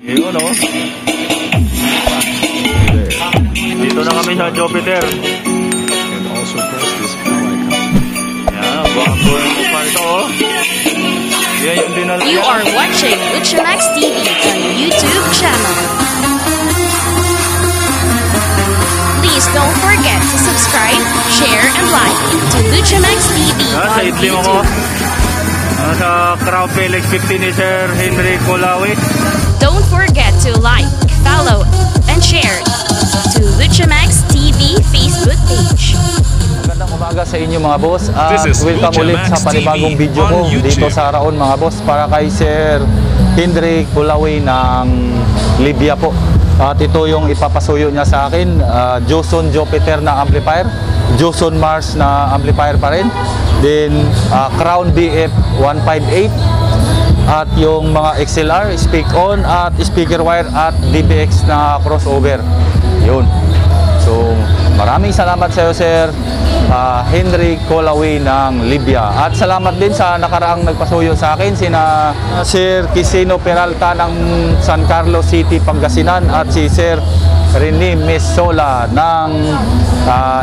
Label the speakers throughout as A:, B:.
A: Yun o. Dito na kami sa Jupiter. Yan, buwako yung mukha ito o. Yan yung dinala.
B: You are watching Luchamax TV on YouTube channel. Please don't forget to subscribe, share, and like to Luchamax TV
A: Sa
B: on
A: idlim ako.
B: YouTube.
A: Sa Crown Felix 15 ni Sir Henry Colawi.
B: Don't forget to like, follow, and share to Luchamax TV Facebook page.
C: Magandang umaga sa inyo mga boss at
D: This is
C: welcome ulit sa
D: Luchamax
C: panibagong
D: TV
C: video ko
D: on YouTube.
C: dito sa Raon mga boss para kay Sir Henry Colawi ng Libya po. At ito yung ipapasuyo niya sa akin, Joson Jupiter na amplifier, Joson Mars na amplifier pa rin, then Crown BF 158 at yung mga XLR, speak on at speaker wire at DPX na crossover. Yun. So, maraming salamat sa iyo, Sir Henry Colawi ng Libya. At salamat din sa nakaraang nagpasuyo sa akin, sina Sir Quisino Peralta ng San Carlos City, Pangasinan at si Sir Rene Mesola ng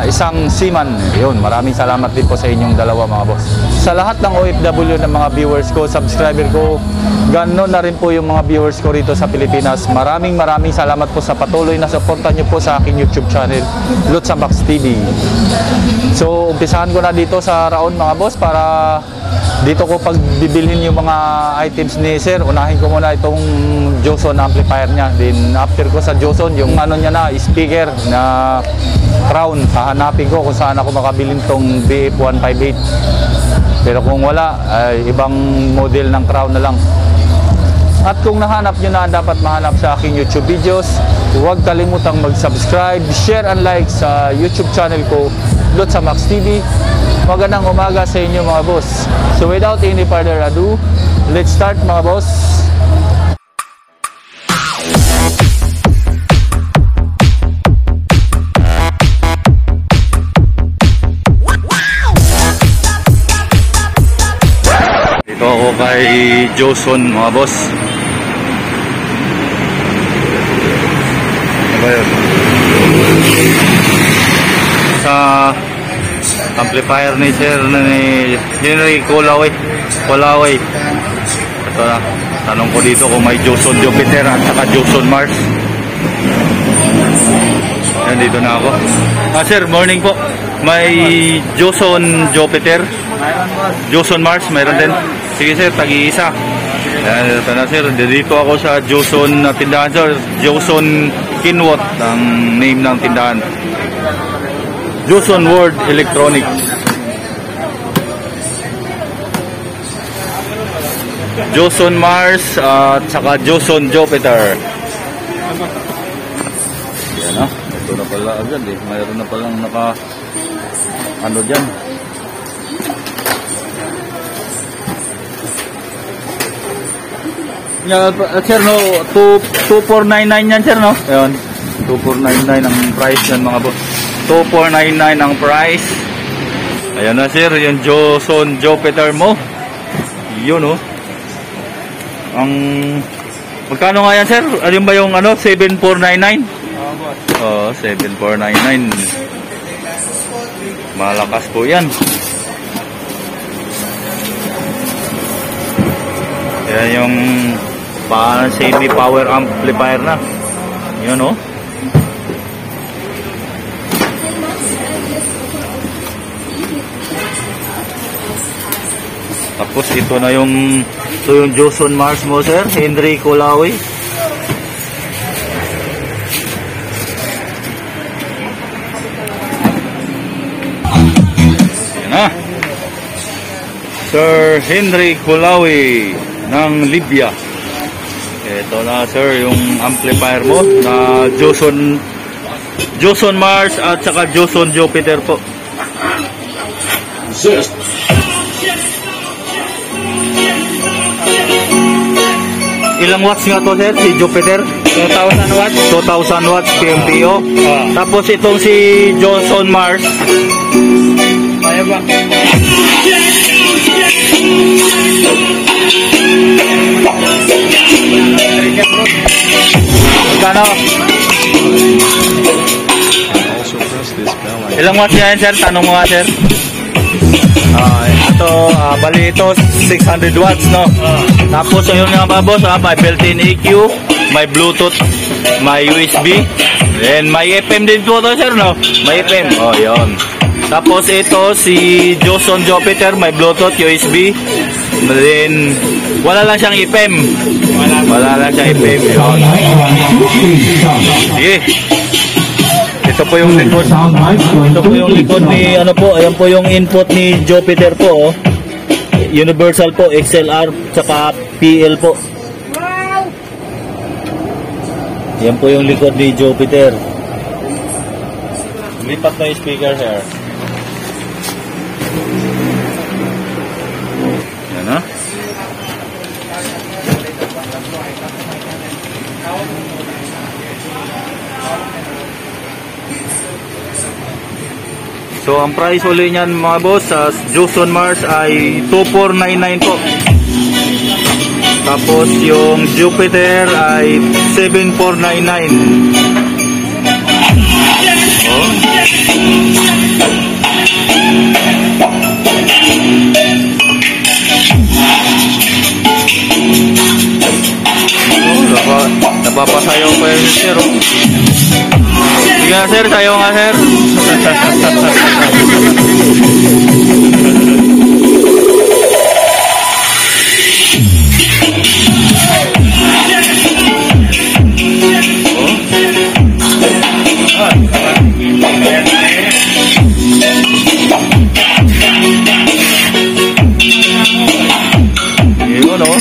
C: isang seaman. Yun, maraming salamat din po sa inyong dalawa mga boss. Sa lahat ng OFW ng mga viewers ko, subscriber ko, ganoon na rin po yung mga viewers ko rito sa Pilipinas. Maraming salamat po sa patuloy na suporta nyo po sa aking YouTube channel, Luchamax TV. So, umpisahan ko na dito sa Raon mga boss para dito ko pagbibilhin yung mga items ni Sir. Unahin ko muna itong Joson amplifier niya. Then after ko sa Joson, yung ano niya na, speaker na Crown. Hahanapin ko kung saan ako makabilin tong BF 158. Pero kung wala, ay ibang model ng Crown na lang. At kung nahanap nyo na dapat mahanap sa aking YouTube videos, huwag kalimutang mag-subscribe, share and like sa YouTube channel ko, Luchamax TV. Magandang umaga sa inyo mga boss. So without any further ado, let's start mga boss.
A: Dito ako kay Joson mga boss. Ano ba yun? Sa amplifier ni Sir Henry Colawi. Ito na. Tanong ko dito kung may Joson Jupiter at saka Joson Mars. Yan, dito na ako. Sir, morning po. May Joson Jupiter, Joson Mars, mayroon din. Sige sir, tag-iisa. Yan, ito na sir. Dito ako sa Joson na tindahan sir. Joson Kinwot ang name ng tindahan. Joson World Electronics. Joson Mars at saka Joson Jupiter. Yan o. Ito na pala agad eh. Mayroon na palang naka ano dyan. Sir no, 2499 yan sir no? Ayan. 2499 ang price yan mga boss. 2499 ang price. Ayan na sir, yung Joson Jupiter mo. Yun oh. Ang magkano nga yan sir? Ano ba yung ano? 7499? Oo, 7499. Malakas po yan. Yan yung semi power amplifier na. Yun oh. Tapos ito na yung Joson Mars mo sir, Henry Colawi. Yan na. Sir Henry Colawi ng Libya. Ito na sir yung amplifier mo na Joson Mars at saka Joson Jupiter po. Ilang watts nga to sir, si Jupiter? 2,000 watts? 2,000 watts PMPO. Tapos itong si Joson Mars. Kaya ba? ano? Ilang watts yan, sir? Tanong mo nga, sir. Ito, bali ito 600 watts, no? Tapos ayun nga ba, boss, may built-in EQ, may Bluetooth, may USB, and may FM din po to, sir, no? May FM, oh, yun. Tapos ito si Joson Jupiter, may Bluetooth, USB, then wala lang siyang FM. Wala lang siyang FM, yun. Sige. Ito po yung likod. Ito po yung likod ni ano po, ayan po yung input ni Jupiter po, oh. Universal po, XLR tsaka PL po. Yan po yung likod ni Jupiter. Lipat na yung speaker here. Yan, ha? So ang price ulit niyan mga boss sa Joson Mars ay 2499 po. Tapos yung Jupiter ay 7499. Oh. Napapasayaw pa yun, sir. Sige nga, sir. Sayaw nga, sir. Yun, oh.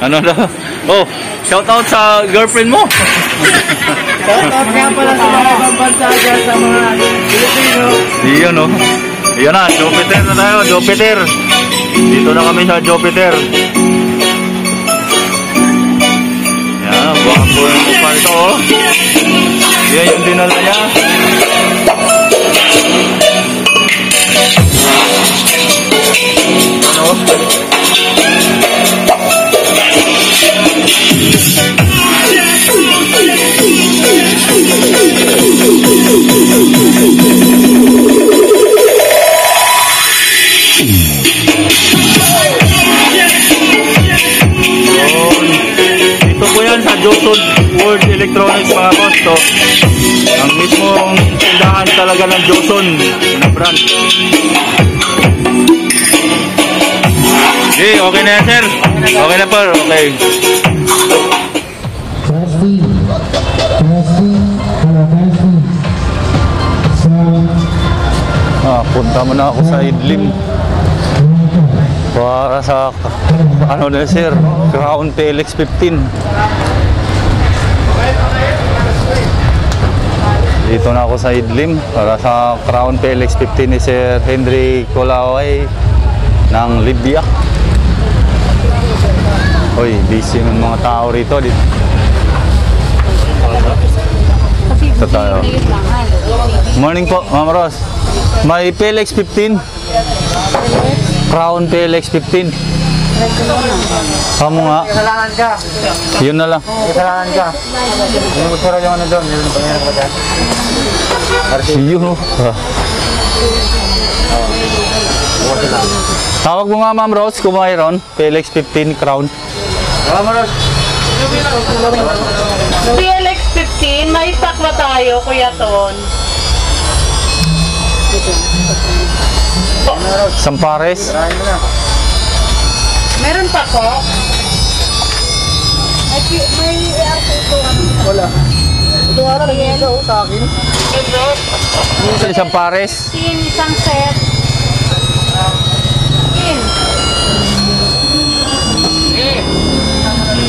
A: Ano daw? Oh, shout out sa girlfriend mo.
D: Shout out nga pala sa mga ibang bansa dyan, sa mga Pilipino.
A: Iyon, oh. Iyon na, Jupiter na tayo, Jupiter. Dito na kami sa Jupiter. Yan, baka po yung kupal ito, oh. Yan yung dinala niya. Ano? Ito po yan sa Joson World Electronics mga boss. So, ang mismong tindahan talaga ng Joson na brand. Okay, okay na yan, sir. Okay na po, okay.
E: Testing.
C: Punta mo na ako sa Idlim para sa ano na, sir, Crown PLX 15. Dito na ako sa Idlim para sa Crown PLX 15 ni Sir Henry Kulaway ng Libya. Hoy, busy ng mga tao rito. Ito tayo. Morning po, Ma'am Ros. May PLX 15. Crown PLX 15. Kamu nga.
D: Kasalanan ka.
C: Yun na lang.
D: Kasalanan ka. Ano gusto rin yung ano doon? Yun ang pangyayari ko dyan.
C: Yun, oh. Tawag mo nga, Ma'am Rose, kung mayroon. PLX 15 Crown.
F: PLX 15, may stock ba tayo, Kuya Ton?
C: Sampares.
F: Meron pa po?
D: Wala. Ito nga lang, nag-iisa ko sa akin.
C: Sampares.
F: Isang set.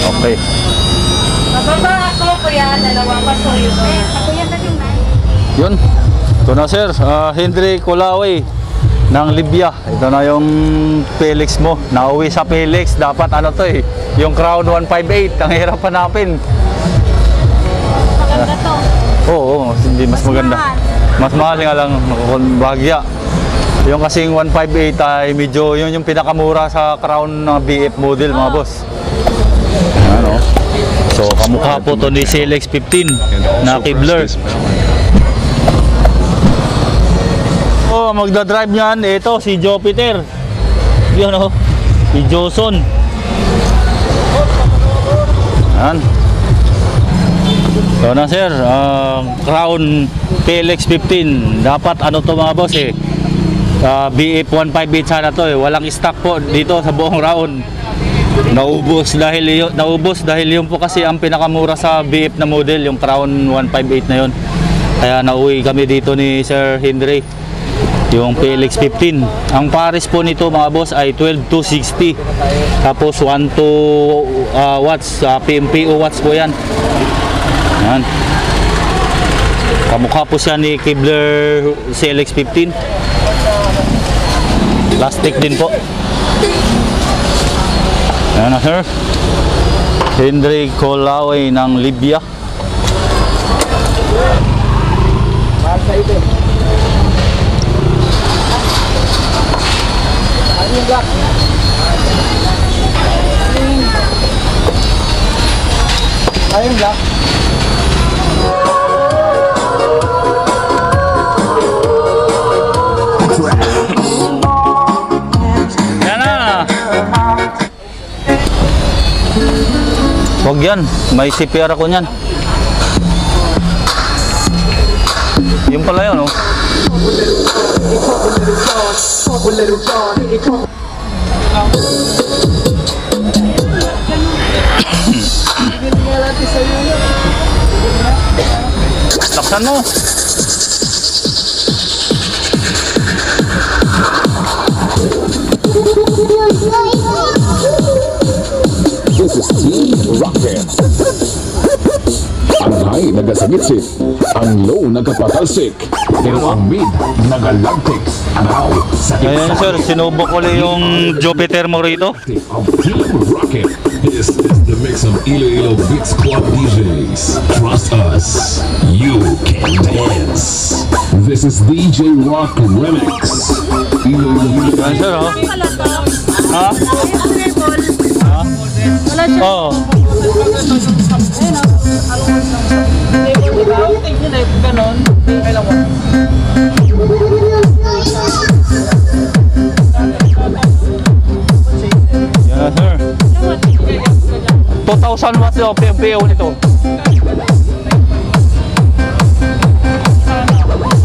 C: Okay.
F: Mababa ako, Kuya, dalawang pasuyo. Ako yan na yung
C: Yun. Ito na, sir. Henry Kulaway ng Libya. Ito na yung PLX mo. Nauwi sa PLX. Dapat ano to eh. Yung Crown 158. Ang hirap hanapin.
F: Maganda to.
C: Oo, hindi mas maganda. Mas mahal nga lang kung bahagya. Yung kasing 158 ay medyo yun yung pinakamura sa Crown na BF model, mga boss. Ano? So kamukha po to ni CLX-15 na Kevlar. Oh, magdadrive niyan ito si Jupiter. Yun oh, si Joson. Yan. So na sir, Crown PLX-15. Dapat ano to mga boss eh, BF 158 sana to eh. Walang stock po dito sa buong round. Naubos dahil yun po kasi ang pinakamura sa BF na model, yung Crown 158 na yun. Kaya nauwi kami dito ni Sir Henry, yung PLX-15. Ang pares po nito mga boss ay 12-260. Tapos 1-2 watts, PMPO watts po yan. Yan. Kamukha po siya ni Kevlar CLX-15. Plastic din po. Yan na sir. Henry Colaway ng Libya.
D: Ayun lang.
C: Yan na. Huwag yan. May CPR ako niyan. Yung pala yun, oh. Laksan mo.
E: This is Team Rocket. Ang high nagasangitsik, ang low nagapatalsik, pero ang mid nagalagtiks. Now, sa
C: Ayan sir, sinubok ko lang yung Jupiter mo rito.
E: of Team Rocket. This is the mix of Iloilo Beat Squad DJs. Trust us, you can dance. This is DJ Rock Remix. Iloilo
C: Ayan sir, oh. Ha? Ha? Oo. Yan sir. 2,000 watts yung PMPO nito.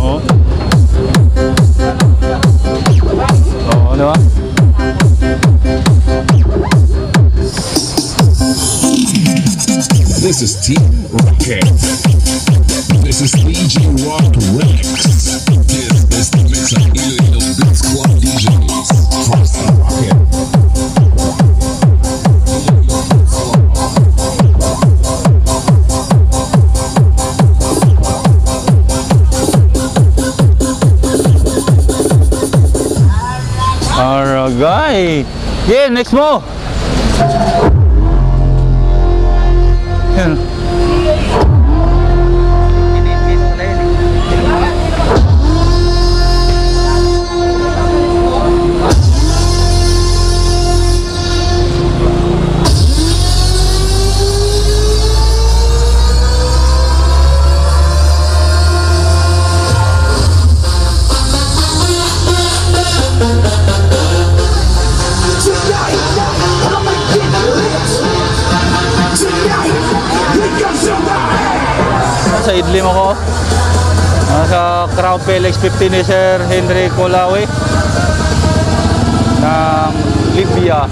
C: Oh. Oh, ano ba?
E: This is Team Rocket. This is DJ Rock Remix. This is the mix of Iloilo Beat Squad DJs. Trust the Rocket.
C: Alright. Yeah, next mo. Yan. Sa idlim ako sa Crown PLX-15 ni Sir Henry Colaway ng Libya.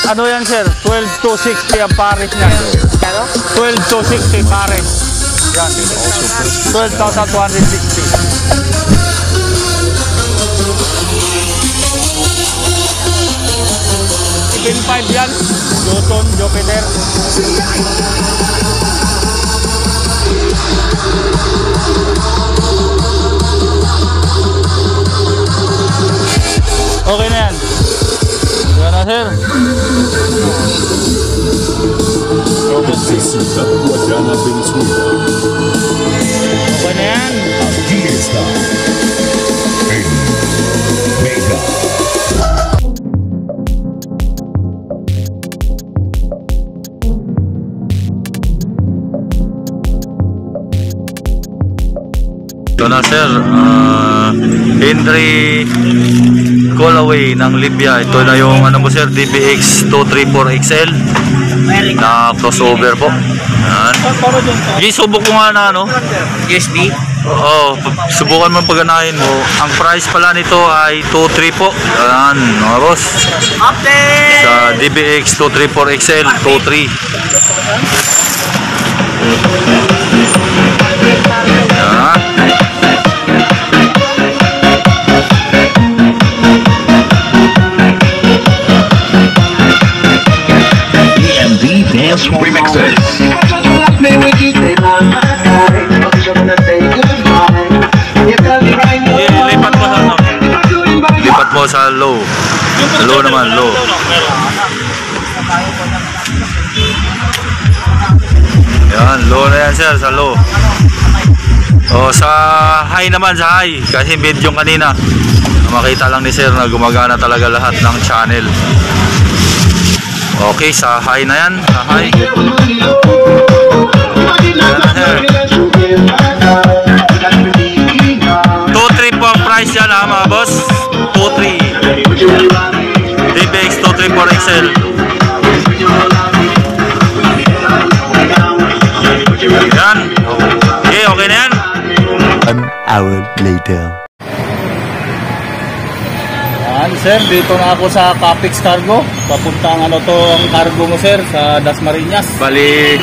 C: Ano yan sir? 12 to 60 ang pares niya. 12 to 60 pares. Yan. 12,260. 5 yan. Joson Jupiter. Okay na yan. Yan na, sir.
E: Você está guardando a Venezuela.
C: Okay na yan.
E: Aquí está. El Mega.
A: Ito na, sir. Henry Callaway ng Libya. Ito na yung ano mo, sir, DBX 234XL na crossover po. Yan. Sige, subok ko nga na ano.
D: USB.
A: Oo, subukan mo paganahin mo. Ang price pala nito ay 2.3 po. Yan, mga boss.
D: Update!
A: Sa DBX 234XL 2.3. Yan.
E: EMD Dance Remixes.
A: Lipat mo sa ano? Lipat mo sa low. Low naman, low. Yan, low na yan, sir, sa low. O, sa high naman, sa high. Kasi video kanina. Makita lang ni sir na gumagana talaga lahat ng channel. Okay, sa high na yan. Sa high. Yan na, sir. 2.3 po ang price yan, ha, mga boss. 2.3. DBX 234XL. Yan. Okay, okay na yan.
G: An hour later.
C: Yan, sir, dito na ako sa Capix Cargo. Papuntang ano to ang cargo mo, sir, sa Dasmariñas.
A: Bali,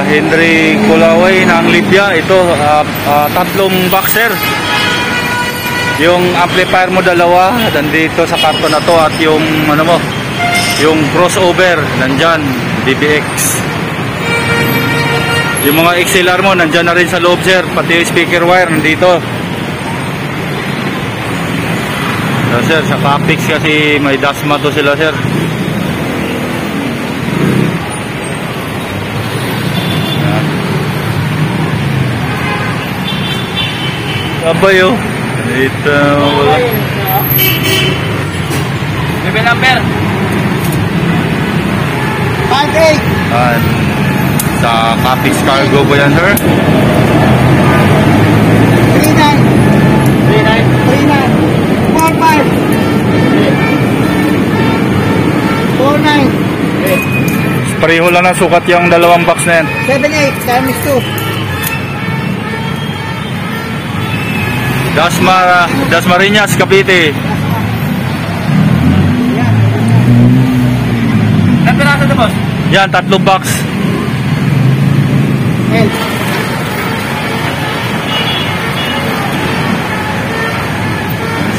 A: Henry Callaway ng Libya. Ito, tatlong boxer. Yung amplifier mo dalawa, nandito sa karton na to. At yung, ano mo, yung crossover, nandyan, DBX. Yung mga XLR mo, nandyan na rin sa loob, sir. Pati yung speaker wire, nandito. So, sir, sa Capix kasi may dasma to sila, sir. Yan. Abay, oh. Ito, wala.
D: Bebe number. 58.
A: Yan. Sa Capix Cargo po yan, sir.
D: 49.
A: Pareho lang ng sukat yung dalawang box na yan.
D: 78 times 2.
A: Dasmariñas, Cavite.
D: Ilang piraso ito, boss?
A: Yan, tatlong box.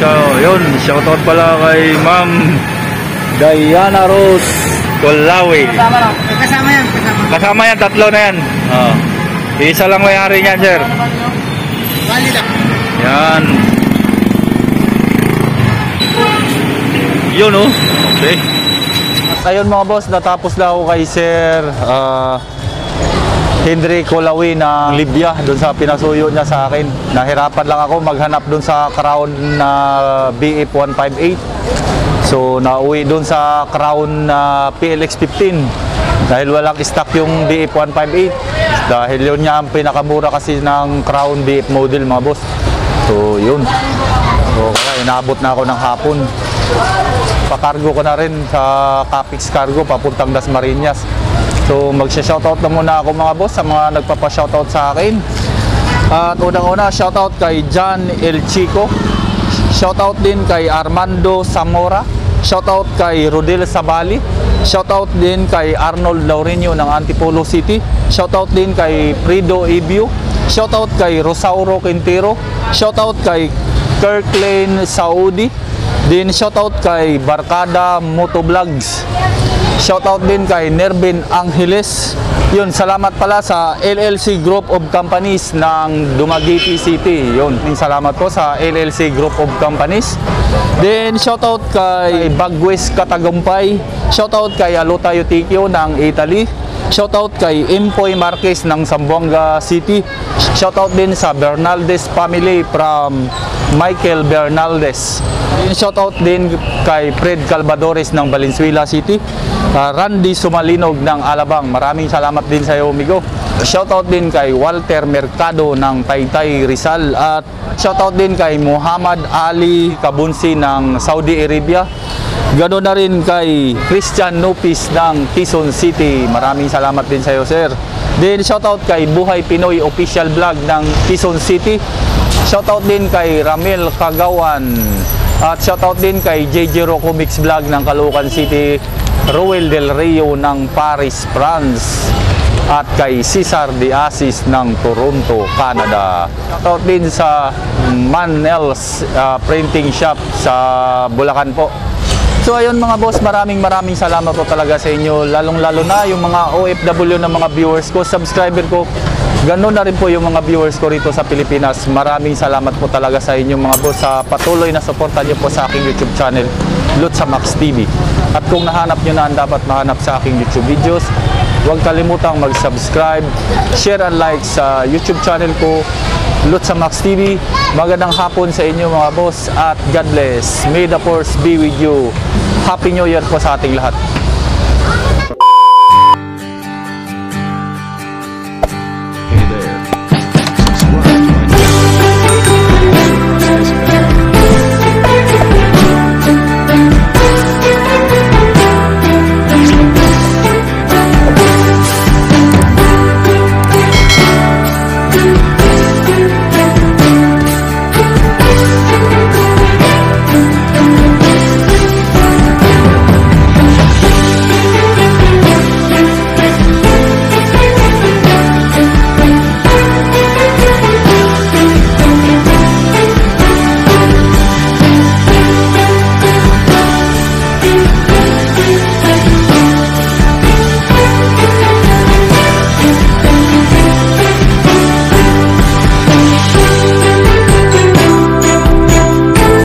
A: So, yun, shoutout pala kay Ma'am Diana Rose Callaway.
D: Kasama lang. Kasama yan.
A: Kasama yan, tatlo na yan. Isa lang may-ari niyan, sir.
D: Valida.
A: Yan. Yun, oh. Okay.
C: At ayun mga boss, natapos na ako kay Sir Henry Callaway ng Libya, doon sa pinasuyo niya sa akin. Nahirapan lang ako maghanap doon sa Crown na BF 158. So nauwi doon sa Crown na PLX 15 dahil walang stock yung BF 158. Dahil yun niya ang pinakamura kasi ng Crown BF model, mga boss. So yun. So kaya inabot na ako ng hapon. Pa-cargo ko na rin sa Capix Cargo papuntang Dasmariñas. So magsha-shoutout na muna ako, mga boss, sa mga nagpapa-shoutout sa akin. At unang-una, shoutout kay John El Chico. Shoutout din kay Armando Zamora. Shoutout kay Rodel Sabali. Shoutout din kay Arnold Laurenio ng Antipolo City. Shoutout din kay Frido Ibio. Shoutout kay Rosauro Quintero. Shoutout kay Kirklane Saudi. Din shoutout kay Barkada Motovlogs. Shoutout din kay Nervin Angeles. Yun, salamat pala sa LLC Group of Companies ng Dumaguete City. Yun, salamat po sa LLC Group of Companies. Then shoutout kay Bagwes Katagumpay. Shoutout kay Aluta Yutikyo ng Italy. Shoutout kay Impoy Marquez ng Zamboanga City. Shoutout din sa Bernaldez family from Michael Bernaldez. Shoutout din kay Fred Calvadores ng Valenzuela City. Randy Sumalinog ng Alabang. Maraming salamat din sa iyo, amigo. Shoutout din kay Walter Mercado ng Taytay Rizal. At shoutout din kay Muhammad Ali Kabunsi ng Saudi Arabia. Ganoon na rin kay Christian Nupis ng Quezon City. Maraming salamat din sa iyo, sir. Then shoutout kay Buhay Pinoy Official Vlog ng Quezon City. Shoutout din kay Ramel Kagawan. At shoutout din kay JJ Rocco Mix Vlog ng Caloocan City. Roel Del Rio ng Paris, France. At kay Cesar De Asis ng Toronto, Canada. Shoutout din sa Manels Printing Shop sa Bulacan po. So ayun mga boss, maraming salamat po talaga sa inyo, lalong-lalo na yung mga OFW na mga viewers ko, subscriber ko. Ganoon na rin po yung mga viewers ko rito sa Pilipinas. Maraming salamat po talaga sa inyo mga boss sa patuloy na suporta niyo po sa aking YouTube channel, Lutsa Max TV. At kung nahanap niyo na ang dapat mahanap sa aking YouTube videos, huwag kalimutang mag-subscribe, share and like sa YouTube channel ko, Lutsa Max TV. Magandang hapon sa inyo mga boss at God bless. May the force be with you. Happy New Year po sa ating lahat.